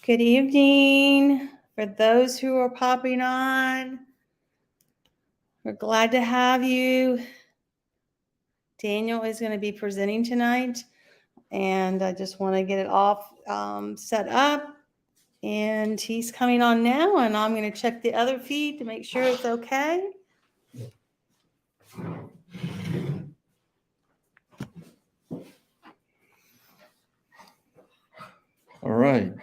Good evening. For those who are popping on, we're glad to have you. Daniel is going to be presenting tonight, and I just want to get it all set up. And he's coming on now, and I'm going to check the other feed to make sure it's okay. All right.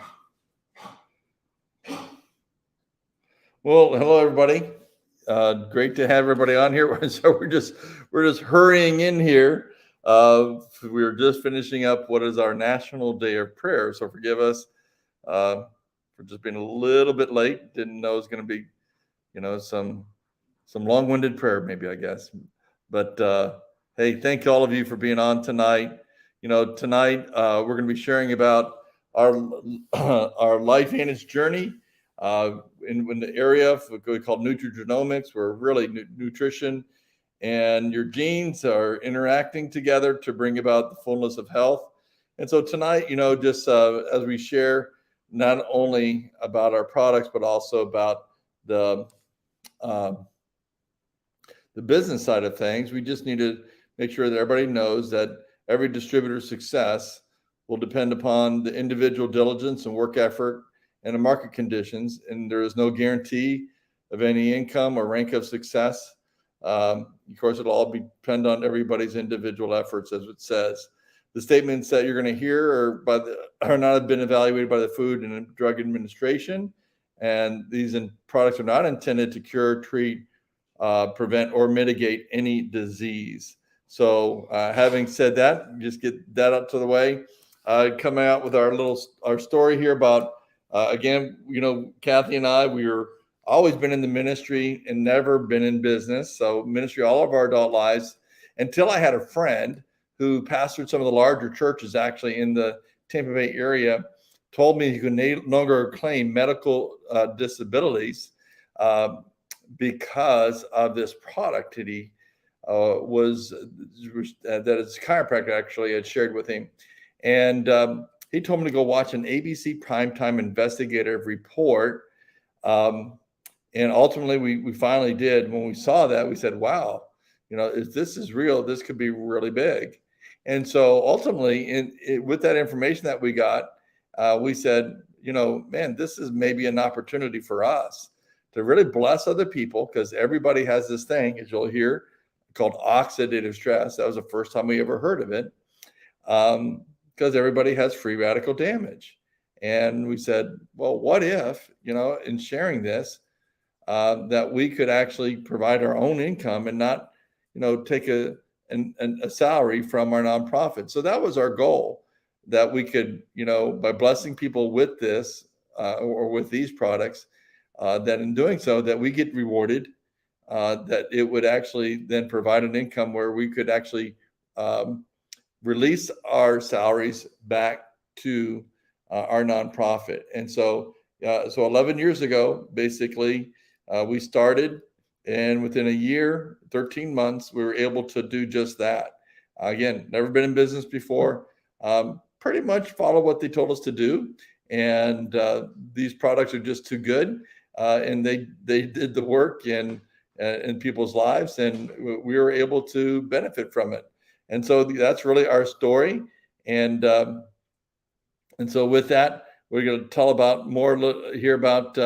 Well, hello everybody. Great to have everybody on here. So we're just hurrying in here. We're just finishing up what is our National Day of Prayer. So forgive us for just being a little bit late. Didn't know it was going to be, some long-winded prayer, maybe, I guess. But hey, thank all of you for being on tonight. Tonight we're going to be sharing about our Lifevantage journey in the area of what we call nutrigenomics, where really nutrition and your genes are interacting together to bring about the fullness of health. And so tonight, just as we share not only about our products, but also about the business side of things, we just need to make sure that everybody knows that every distributor's success will depend upon the individual diligence and work effort and the market conditions, and there is no guarantee of any income or rank of success. Of course, it'll all depend on everybody's individual efforts, as it says. The statements that you're going to hear are not have been evaluated by the Food and Drug Administration, and these products are not intended to cure, treat, prevent, or mitigate any disease. So having said that, just get that up to the way. Coming out with our story here about, again, Kathy and I, we were always been in the ministry and never been in business. So ministry all of our adult lives, until I had a friend who pastored some of the larger churches actually in the Tampa Bay area, told me he could no longer claim medical disabilities because of this product that he that his chiropractor actually had shared with him. And he told me to go watch an ABC primetime investigative report. And ultimately, we finally did. When we saw that, we said, wow, if this is real, this could be really big. And so ultimately, with that information that we got, we said, man, this is maybe an opportunity for us to really bless other people, because everybody has this thing, as you'll hear, called oxidative stress. That was the first time we ever heard of it, because everybody has free radical damage. And we said, well, what if, in sharing this, that we could actually provide our own income and not, take a salary from our nonprofit. So that was our goal, that we could, by blessing people with this or with these products, that in doing so, that we get rewarded, that it would actually then provide an income where we could actually release our salaries back to our nonprofit. And so 11 years ago, basically, we started, and within a year, 13 months, we were able to do just that. Again, never been in business before, pretty much follow what they told us to do. And these products are just too good. And they did the work in people's lives, and we were able to benefit from it. And so that's really our story. And so with that, we're going to tell hear about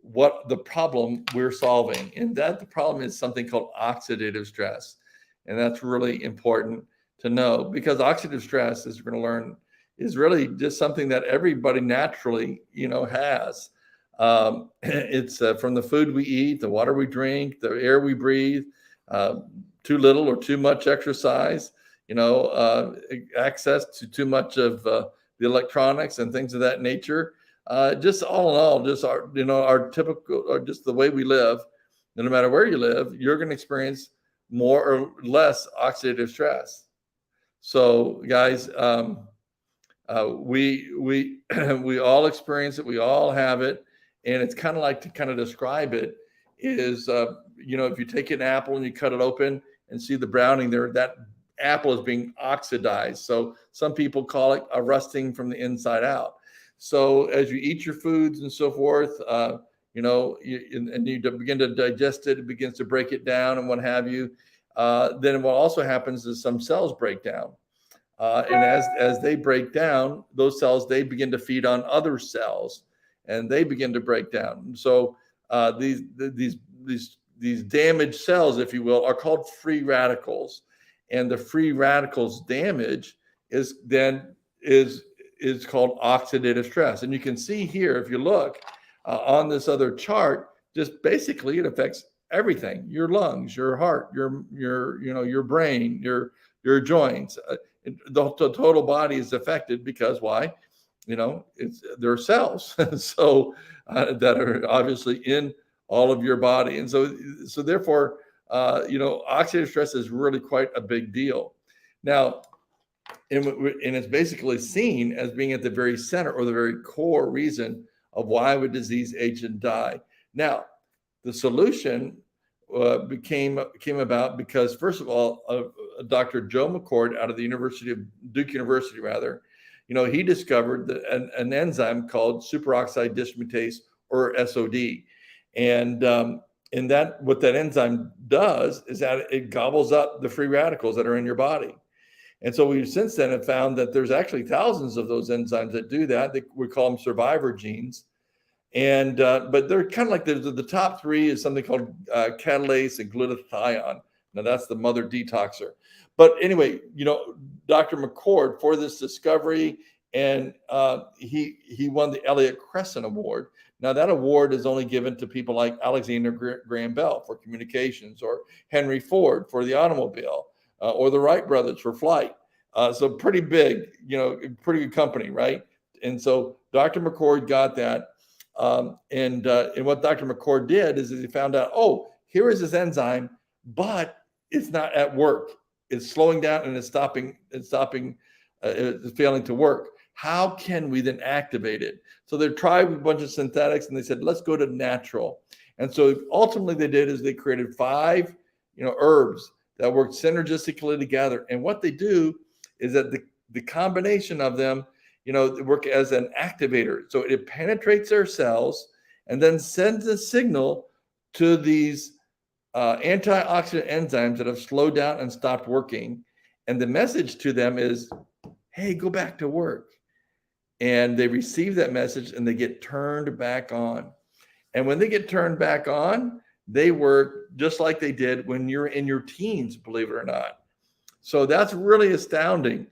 what the problem we're solving. And that the problem is something called oxidative stress. And that's really important to know, because oxidative stress, as we're going to learn, is really just something that everybody naturally, has. It's from the food we eat, the water we drink, the air we breathe, too little or too much exercise, access to too much of the electronics and things of that nature. Just all in all, just our typical, or just the way we live. No matter where you live, you're going to experience more or less oxidative stress. So, guys, we all experience it. We all have it. And it's kind of like, to kind of describe it is, if you take an apple and you cut it open and see the browning there, that apple is being oxidized. So some people call it a rusting from the inside out. So as you eat your foods and so forth, and you begin to digest it, it begins to break it down and what have you. Then what also happens is some cells break down. And as they break down, those cells, they begin to feed on other cells, and they begin to break down. So these damaged cells, if you will, are called free radicals, and the free radicals damage is called oxidative stress. And you can see here, if you look on this other chart, just basically it affects everything: your lungs, your heart, your brain, your joints. The total body is affected because why? There are cells so that are obviously in all of your body, and so therefore, oxidative stress is really quite a big deal. Now, and it's basically seen as being at the very center or the very core reason of why would disease age and die. Now, the solution came about because, first of all, Dr. Joe McCord out of the Duke University, he discovered an enzyme called superoxide dismutase, or SOD, and what that enzyme does is that it gobbles up the free radicals that are in your body. And so we've since then have found that there's actually thousands of those enzymes that do that. We call them survivor genes. And but they're kind of like the top three is something called catalase and glutathione. Now that's the mother detoxer. But anyway, Dr. McCord, for this discovery, and he won the Elliott Crescent Award. Now that award is only given to people like Alexander Graham Bell for communications, or Henry Ford for the automobile, or the Wright brothers for flight. So pretty big, pretty good company, right? And so Dr. McCord got that. And what Dr. McCord did is he found out, here is this enzyme, but it's not at work. It's slowing down and it's failing to work. How can we then activate it? So they tried a bunch of synthetics and they said, let's go to natural. And so ultimately they did is they created 5, herbs that work synergistically together. And what they do is that the combination of them, work as an activator. So it penetrates their cells and then sends a signal to these antioxidant enzymes that have slowed down and stopped working. And the message to them is, hey, go back to work. And they receive that message and they get turned back on. And when they get turned back on, they work just like they did when you're in your teens, believe it or not. So that's really astounding.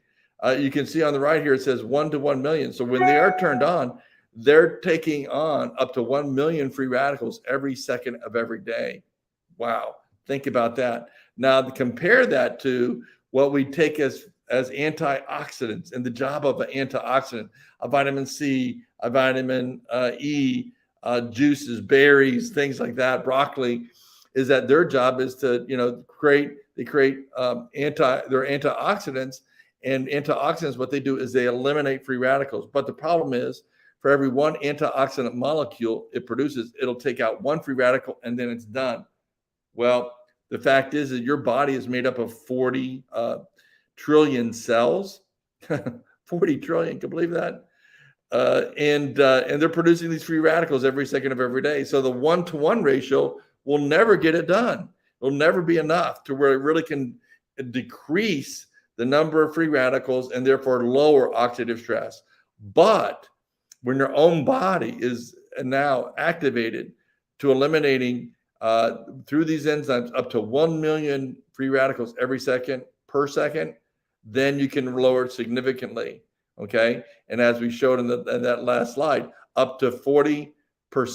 You can see on the right here, it says 1 to 1 million. So when they are turned on, they're taking on up to 1 million free radicals every second of every day. Wow. Think about that. Now, to compare that to what we take as antioxidants, and the job of an antioxidant, a vitamin C, a vitamin E, juices, berries, things like that, broccoli, is that their job is to, create antioxidants. And antioxidants, what they do is they eliminate free radicals. But the problem is, for every one antioxidant molecule it produces, it'll take out 1 free radical and then it's done. Well, the fact is that your body is made up of 40 trillion cells. 40 trillion, can you believe that? And they're producing these free radicals every second of every day. So the 1-to-1 ratio will never get it done. It'll never be enough to where it really can decrease the number of free radicals and therefore lower oxidative stress. But when your own body is now activated to eliminating through these enzymes up to 1 million free radicals per second, then you can lower it significantly. Okay. And as we showed in that last slide, up to 40% your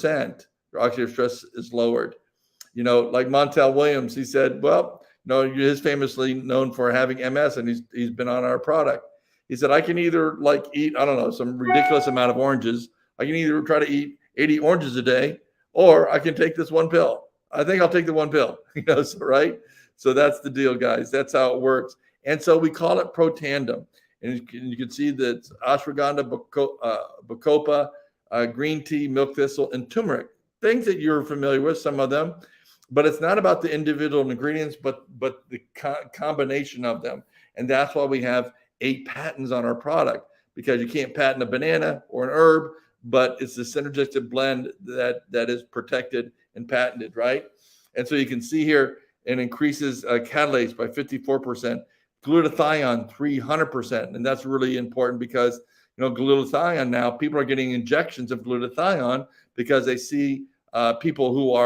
oxidative stress is lowered. Like Montel Williams, he said, he's famously known for having MS, and he's been on our product. He said, I can either eat, some ridiculous amount of oranges. I can either try to eat 80 oranges a day, or I can take this one pill. I think I'll take the one pill, right? So that's the deal, guys. That's how it works. And so we call it Protandim. And you can see that ashwagandha, bacopa, green tea, milk thistle, and turmeric, things that you're familiar with, some of them. But it's not about the individual ingredients, but the combination of them. And that's why we have 8 patents on our product, because you can't patent a banana or an herb, but it's the synergistic blend that is protected and patented, right? And so you can see here it increases catalase by 54%, glutathione 300%, and that's really important because glutathione, now people are getting injections of glutathione because they see people who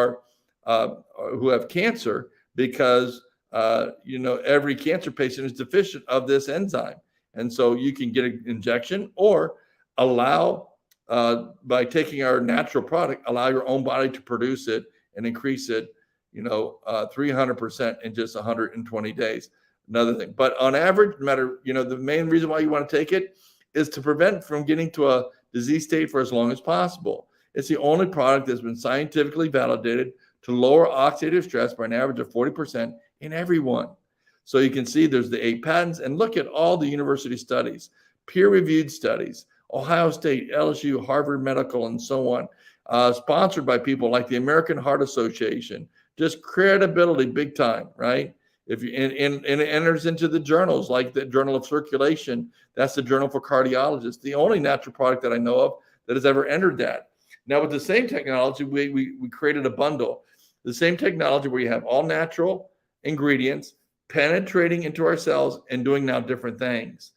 have cancer, because every cancer patient is deficient of this enzyme. And so you can get an injection, or allow, by taking our natural product, allow your own body to produce it and increase it 300% in just 120 days. Another thing, but on average, no matter, the main reason why you want to take it is to prevent from getting to a disease state for as long as possible. It's the only product that's been scientifically validated to lower oxidative stress by an average of 40% in everyone. So you can see there's the 8 patents, and look at all the university studies, peer-reviewed studies, Ohio State, LSU, Harvard Medical, and so on, sponsored by people like the American Heart Association. Just credibility big time, right? If you and it enters into the journals, like the Journal of Circulation, that's the journal for cardiologists, the only natural product that I know of that has ever entered that. Now, with the same technology, we created a bundle, the same technology where you have all natural ingredients penetrating into our cells and doing now different things.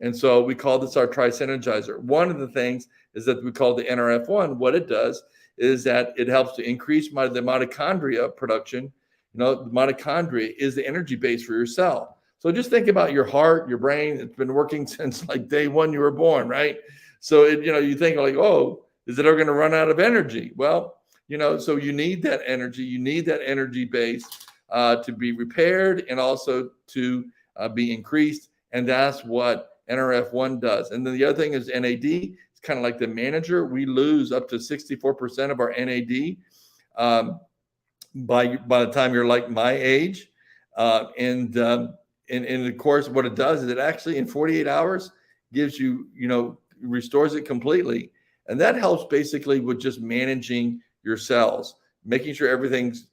And so we call this our tri-synergizer. One of the things is that we call the NRF1. What it does is that it helps to increase the mitochondria production. The mitochondria is the energy base for your cell. So just think about your heart, your brain. It's been working since like day one you were born, right? So you think like, oh, is it ever going to run out of energy? Well, so you need that energy. You need that energy base to be repaired and also to be increased. And that's what NRF1 does. And then the other thing is NAD. It's kind of like the manager. We lose up to 64% of our NAD by the time you're like my age. And of course, what it does is it actually in 48 hours gives you, restores it completely. And that helps basically with just managing your cells, making sure everybody's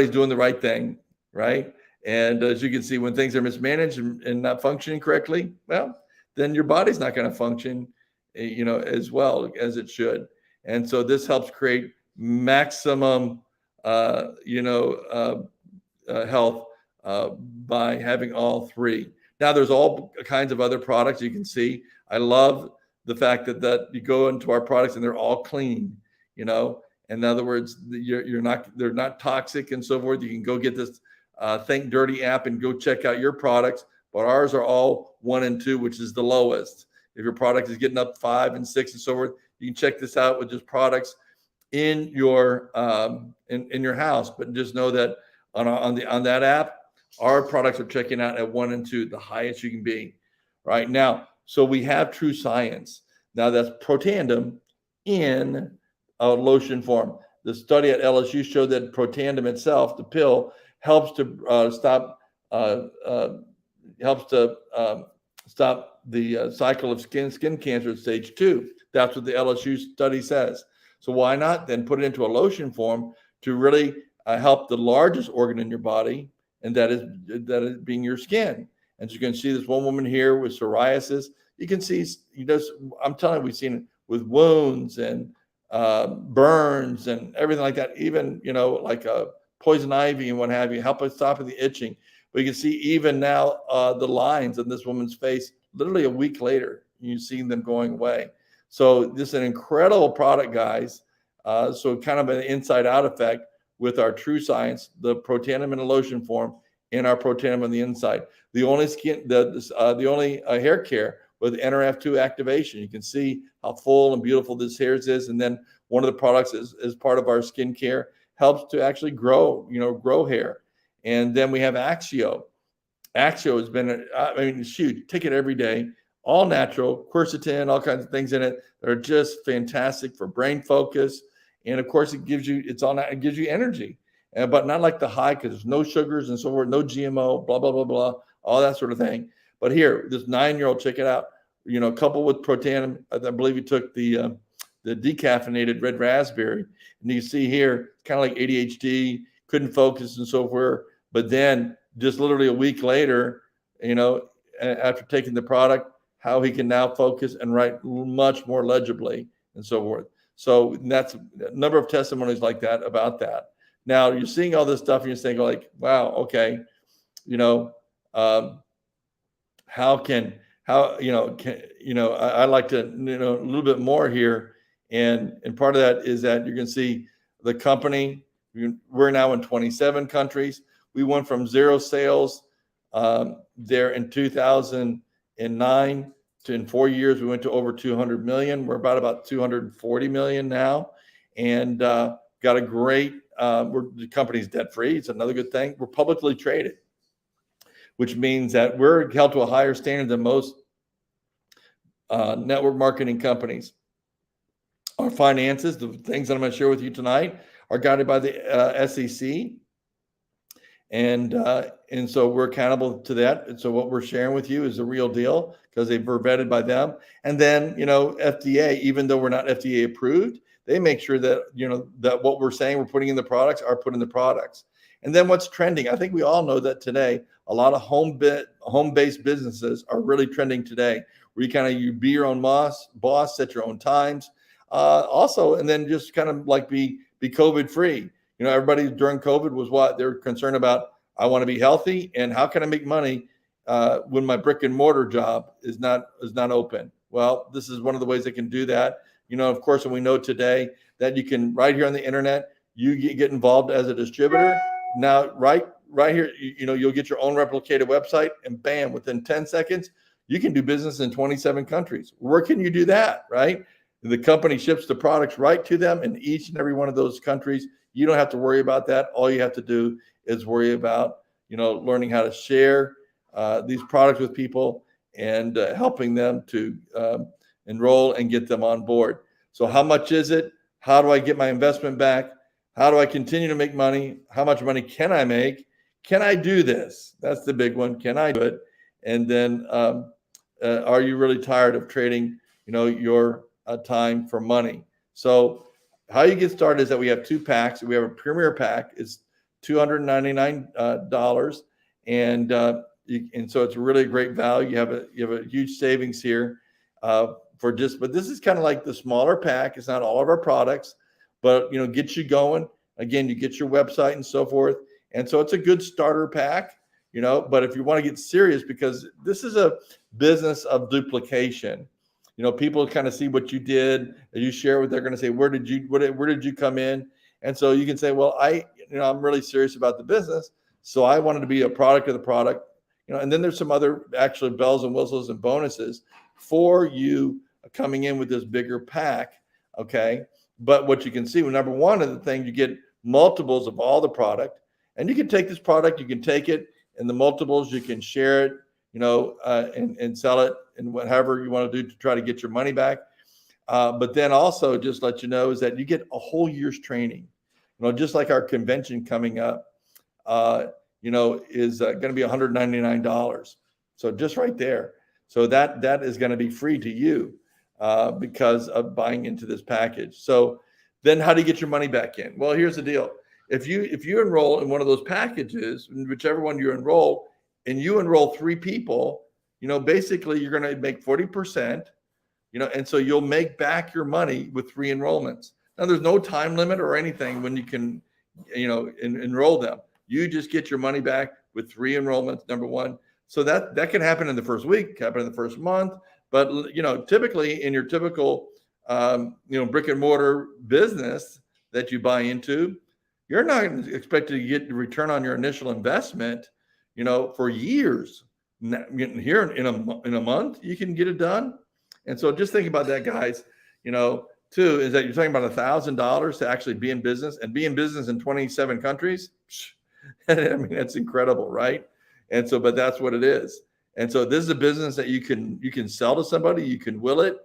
doing the right thing, right? And as you can see, when things are mismanaged and not functioning correctly, well, then your body's not going to function, as well as it should. And so this helps create maximum, health by having all three. Now, there's all kinds of other products you can see. I love the fact that you go into our products and they're all clean. In other words, they're not toxic and so forth. You can go get this Think Dirty app and go check out your products, but ours are all 1 and 2, which is the lowest. If your product is getting up 5 and 6 and so forth, you can check this out with just products in your in your house. But just know that on that app, our products are checking out at 1 and 2, the highest you can be right now. So we have true science. Now that's Protandim in a lotion form. The study at LSU showed that Protandim itself, the pill, helps to stop the cycle of skin cancer at stage 2. That's what the LSU study says. So why not then put it into a lotion form to really help the largest organ in your body, and that is being your skin. And so you can see this one woman here with psoriasis. You can see, I'm telling you, we've seen it with wounds and burns and everything like that. Even, like a poison ivy and what have you, help us stop the itching. But you can see even now the lines on this woman's face, literally a week later, you've seen them going away. So this is an incredible product, guys. So kind of an inside out effect with our true science, the Protandim in a lotion form, and our Protandim on the inside. The only hair care with NRF2 activation. You can see how full and beautiful this hair is. And then one of the products is part of our skincare, helps to actually grow hair. And then we have Axio. Axio has been, it's huge. Take it every day. All natural, quercetin, all kinds of things in it that are just fantastic for brain focus. And of course, it gives you energy, but not like the high, because there's no sugars and so forth, no GMO, blah, blah, blah, blah, all that sort of thing. But here, this 9-year-old, check it out, coupled with Protandim, I believe he took the decaffeinated red raspberry. And you see here, kind of like ADHD, couldn't focus and so forth. But then just literally a week later, after taking the product, how he can now focus and write much more legibly and so forth. So that's a number of testimonies like that about that. Now you're seeing all this stuff and you're saying like, wow, okay, you know, how I like to, a little bit more here. And part of that is that you can see the company, we're now in 27 countries. We went from 0 sales there in 2009 to in 4 years, we went to over 200 million. We're about 240 million now. And got a great, the company's debt free. It's another good thing. We're publicly traded, which means that we're held to a higher standard than most network marketing companies. Our finances, the things that I'm going to share with you tonight, are guided by the SEC. And so we're accountable to that. And so what we're sharing with you is the real deal because they were vetted by them. And then, FDA, even though we're not FDA approved, they make sure that, that what we're saying we're putting in the products are put in the products. And then what's trending? I think we all know that today, a lot of home-based businesses are really trending today, where you be your own boss, set your own times. Also, and then just kind of like be COVID free. Everybody during COVID was what they're concerned about. I want to be healthy, and how can I make money when my brick and mortar job is not open? Well, this is one of the ways they can do that. Of course, and we know today that you can right here on the internet, you get involved as a distributor. Now, right here, you'll get your own replicated website, and bam, within 10 seconds, you can do business in 27 countries. Where can you do that, right? The company ships the products right to them in each and every one of those countries. You don't have to worry about that. All you have to do is worry about, learning how to share these products with people and helping them to enroll and get them on board. So how much is it? How do I get my investment back? How do I continue to make money? How much money can I make? Can I do this? That's the big one. Can I do it? And then are you really tired of trading, your time for money? So how you get started is that we have 2 packs. We have a premier pack. It's $299, and so it's really a great value. You have a huge savings here but this is kind of like the smaller pack. It's not all of our products, but get you going. Again, you get your website and so forth, and so it's a good starter pack. But if you want to get serious, because this is a business of duplication. People kind of see what you did, and you share what they're going to say. Where did you come in? And so you can say, well, I'm really serious about the business, so I wanted to be a product of the product. And then there's some other actually bells and whistles and bonuses for you coming in with this bigger pack. Okay. But what you can see, well, number one of the things, you get multiples of all the product, and you can take this product, you can take it in the multiples, you can share it, and sell it and whatever you want to do to try to get your money back. But then also just let you know is that you get a whole year's training, just like our convention coming up, is going to be $199. So just right there. So that is going to be free to you because of buying into this package. So then how do you get your money back in? Well, here's the deal. If you enroll in one of those packages, whichever one you enroll, and you enroll 3 people, basically you're going to make 40%, and so you'll make back your money with 3 enrollments. Now there's no time limit or anything when you can, enroll them. You just get your money back with 3 enrollments, number one. So that can happen in the first week, happen in the first month. But, typically in your typical, brick and mortar business that you buy into, you're not expected to get the return on your initial investment, for years. Here in a month, you can get it done. And so just think about that, guys. Too, is that you're talking about $1,000 to actually be in business and be in business in 27 countries. I mean, that's incredible, right? And so, but that's what it is. And so this is a business that you can sell to somebody, you can will it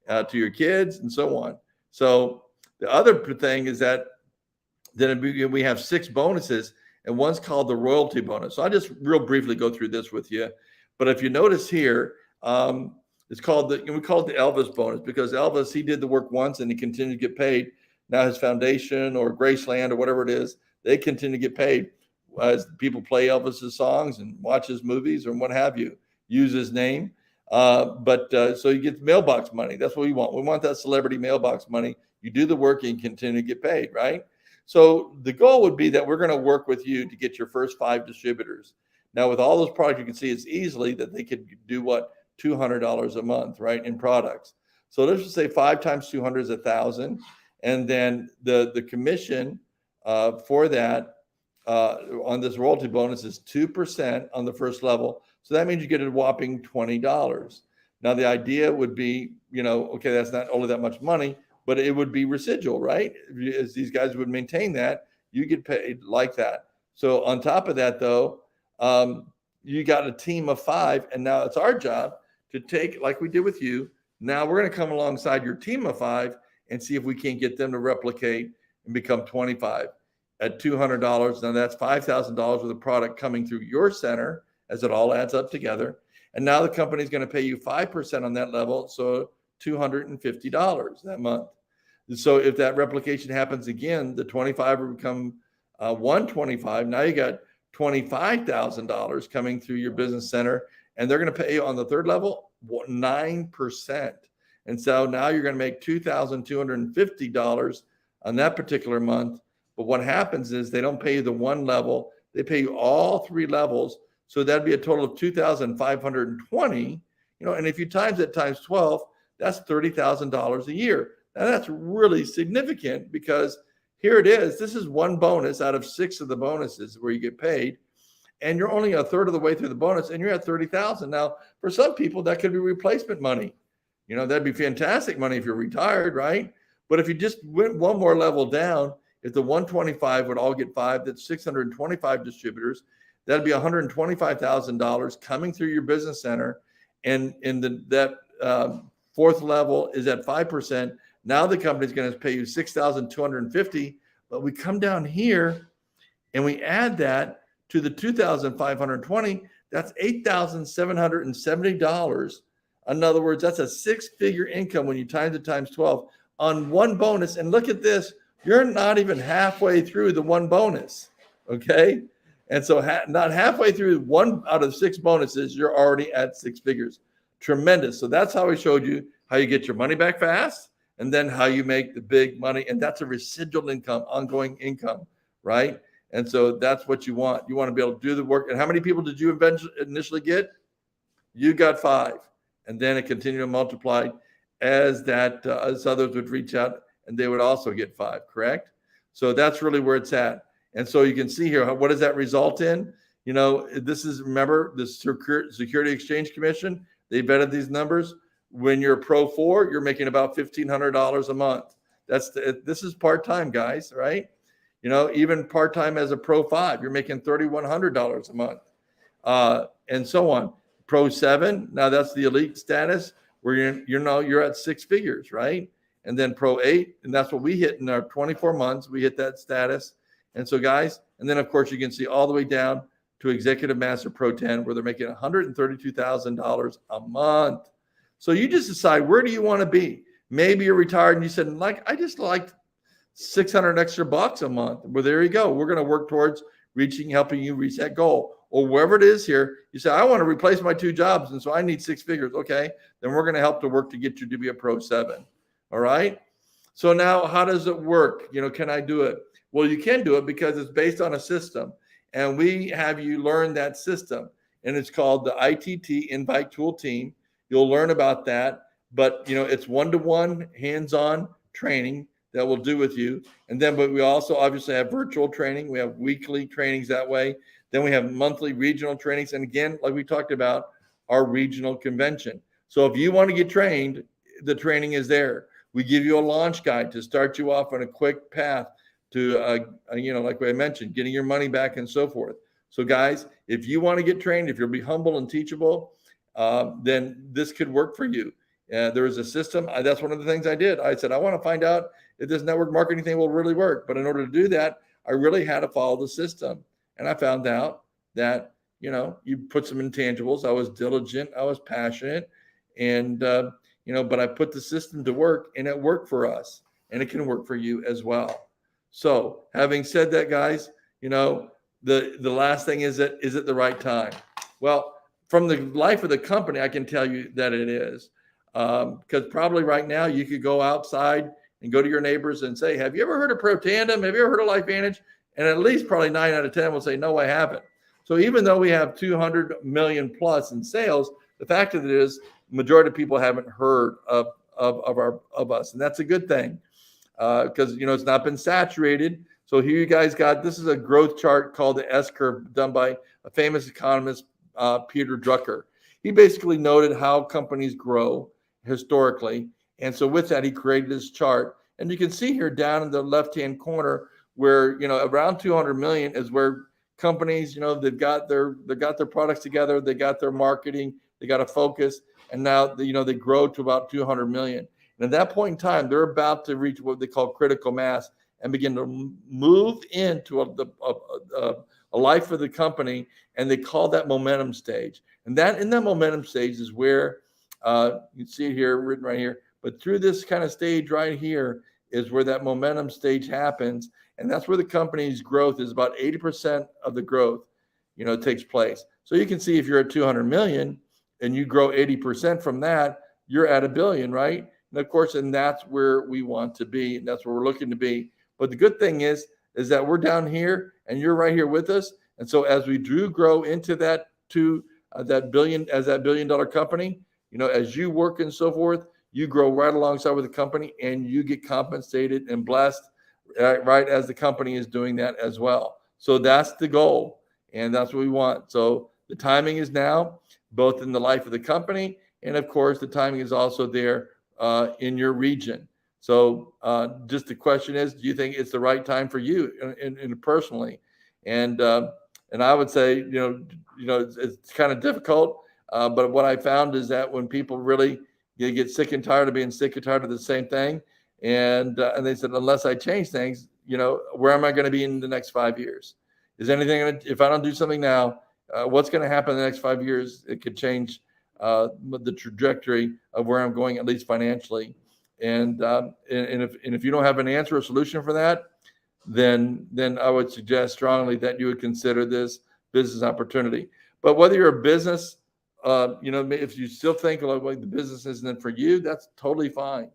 to your kids and so on. So the other thing is that then we have 6 bonuses, and one's called the royalty bonus. So I'll just real briefly go through this with you. But if you notice here, it's called we call it the Elvis bonus, because Elvis, he did the work once and he continued to get paid. Now his foundation or Graceland or whatever it is, they continue to get paid as people play Elvis's songs and watch his movies or what have you, use his name. So you get mailbox money. That's what we want. We want that celebrity mailbox money. You do the work and continue to get paid, right? So the goal would be that we're going to work with you to get your first 5 distributors. Now, with all those products, you can see it's easily that they could do what? $200 a month, right, in products. So let's just say 5 times 200 is 1,000. And then the commission for that on this royalty bonus is 2% on the first level. So that means you get a whopping $20. Now, the idea would be, okay, that's not only that much money, but it would be residual, right? As these guys would maintain that, you get paid like that. So on top of that, though, you got a team of 5, and now it's our job to take, like we did with you. Now we're going to come alongside your team of 5 and see if we can't get them to replicate and become 25 at $200. Now that's $5,000 worth of product coming through your center as it all adds up together. And now the company is going to pay you 5% on that level, so $250 that month. So if that replication happens again, the 25 will become 125. Now you got $25,000 coming through your business center, and they're going to pay you on the third level 9%. And so now you're going to make $2,250 on that particular month. But what happens is they don't pay you the one level, they pay you all 3 levels. So that'd be a total of $2,520. And if you times that times 12, that's $30,000 a year. Now that's really significant, because here it is. This is one bonus out of 6 of the bonuses where you get paid, and you're only a third of the way through the bonus, and you're at $30,000. Now, for some people, that could be replacement money. That'd be fantastic money if you're retired, right? But if you just went one more level down, if the 125 would all get 5, that's 625 distributors. That'd be $125,000 coming through your business center, and that fourth level is at 5%. Now the company's going to pay you $6,250, but we come down here and we add that to the $2,520. That's $8,770. In other words, that's a 6-figure income when you times it times 12 on one bonus. And look at this, you're not even halfway through the one bonus, okay? And so not halfway through 1 out of 6 bonuses, you're already at 6 figures. Tremendous. So that's how we showed you how you get your money back fast, and then how you make the big money. And that's a residual income, ongoing income, right? And so that's what you want. You want to be able to do the work. And how many people did you initially get? You got 5. And then it continued to multiply as others would reach out, and they would also get 5, correct? So that's really where it's at. And so you can see here, what does that result in? This is, remember, the Security Exchange Commission, they vetted these numbers. When you're Pro 4, you're making about $1,500 a month. This is part-time, guys, right? Even part-time as a Pro 5, you're making $3,100 a month, and so on. Pro 7, now that's the elite status, where you're at 6 figures, right? And then Pro 8, and that's what we hit in our 24 months. We hit that status. And so, guys, and then of course you can see all the way down to Executive Master Pro 10, where they're making $132,000 a month. So you just decide, where do you want to be? Maybe you're retired and you said, I just like 600 extra bucks a month. Well, there you go. We're going to work towards helping you reach that goal. Or wherever it is here, you say, I want to replace my 2 jobs, and so I need 6 figures. Okay, then we're going to help to work to get you to be a Pro 7. All right. So now, how does it work? Can I do it? Well, you can do it because it's based on a system, and we have you learn that system, and it's called the ITT Invite Tool Team. You'll learn about that, but it's one-to-one hands-on training that we'll do with you. And then, but we also obviously have virtual training. We have weekly trainings that way. Then we have monthly regional trainings. And again, like we talked about, our regional convention. So if you want to get trained, the training is there. We give you a launch guide to start you off on a quick path to, like I mentioned, getting your money back and so forth. So guys, if you want to get trained, if you'll be humble and teachable, then this could work for you. There is a system. That's one of the things I did. I said, I want to find out if this network marketing thing will really work. But in order to do that, I really had to follow the system. And I found out that, you put some intangibles. I was diligent. I was passionate. And, but I put the system to work, and it worked for us. And it can work for you as well. So having said that, guys, the last thing is it the right time? Well, from the life of the company, I can tell you that it is. Because probably right now you could go outside and go to your neighbors and say, have you ever heard of Pro Tandem? Have you ever heard of Lifevantage? And at least probably 9 out of 10 will say, no, I haven't. So even though we have 200 million plus in sales, the fact of it is, majority of people haven't heard of us, and that's a good thing, because it's not been saturated. So here you guys got, this is a growth chart called the S curve, done by a famous economist, Peter Drucker. He basically noted how companies grow historically, and so with that he created this chart, and you can see here down in the left-hand corner where around 200 million is where companies, they've got their products together, they got their marketing, they got a focus, and now they grow to about 200 million. And at that point in time, they're about to reach what they call critical mass and begin to move into a life of the company, and they call that momentum stage. And that in that momentum stage is where you see it here written right here. But through this kind of stage right here is where that momentum stage happens, and that's where the company's growth is about 80% of the growth, takes place. So you can see if you're at 200 million and you grow 80% from that, you're at $1 billion, right? And of course, and that's where we want to be, and that's where we're looking to be. But the good thing is that we're down here and you're right here with us. And so as we do grow into that that billion, as that $1 billion company, as you work and so forth, you grow right alongside with the company, and you get compensated and blessed right as the company is doing that as well. So that's the goal, and that's what we want. So the timing is now, both in the life of the company, and of course the timing is also there in your region. So just the question is, do you think it's the right time for you in personally? And I would say, it's kind of difficult, but what I found is that when people really get sick and tired of being sick and tired of the same thing, and they said, unless I change things, where am I going to be in the next 5 years? Is anything if I don't do something now, what's going to happen in the next 5 years? It could change the trajectory of where I'm going, at least financially. And if you don't have an answer or solution for that, then I would suggest strongly that you would consider this business opportunity. But whether you're a business, if you still think like the business isn't for you, that's totally fine.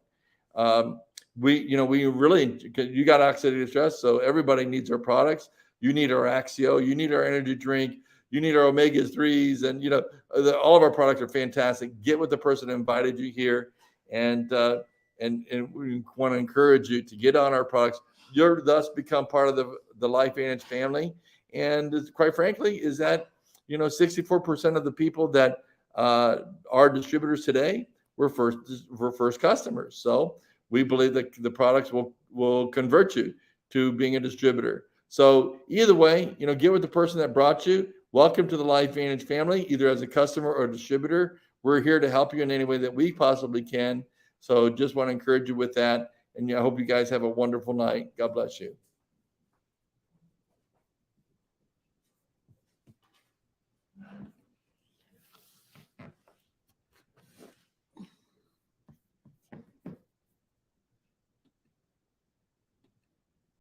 We really, you got oxidative stress, so everybody needs our products. You need our Axio, you need our energy drink, you need our omega-3s, and all of our products are fantastic. Get with the person who invited you here, and we want to encourage you to get on our products. You're thus become part of the Lifevantage family, and quite frankly, is that 64% of the people that are distributors today were first customers. So we believe that the products will convert you to being a distributor. So either way, get with the person that brought you. Welcome to the Lifevantage family, either as a customer or a distributor. We're here to help you in any way that we possibly can. So just want to encourage you with that. And I hope you guys have a wonderful night. God bless you.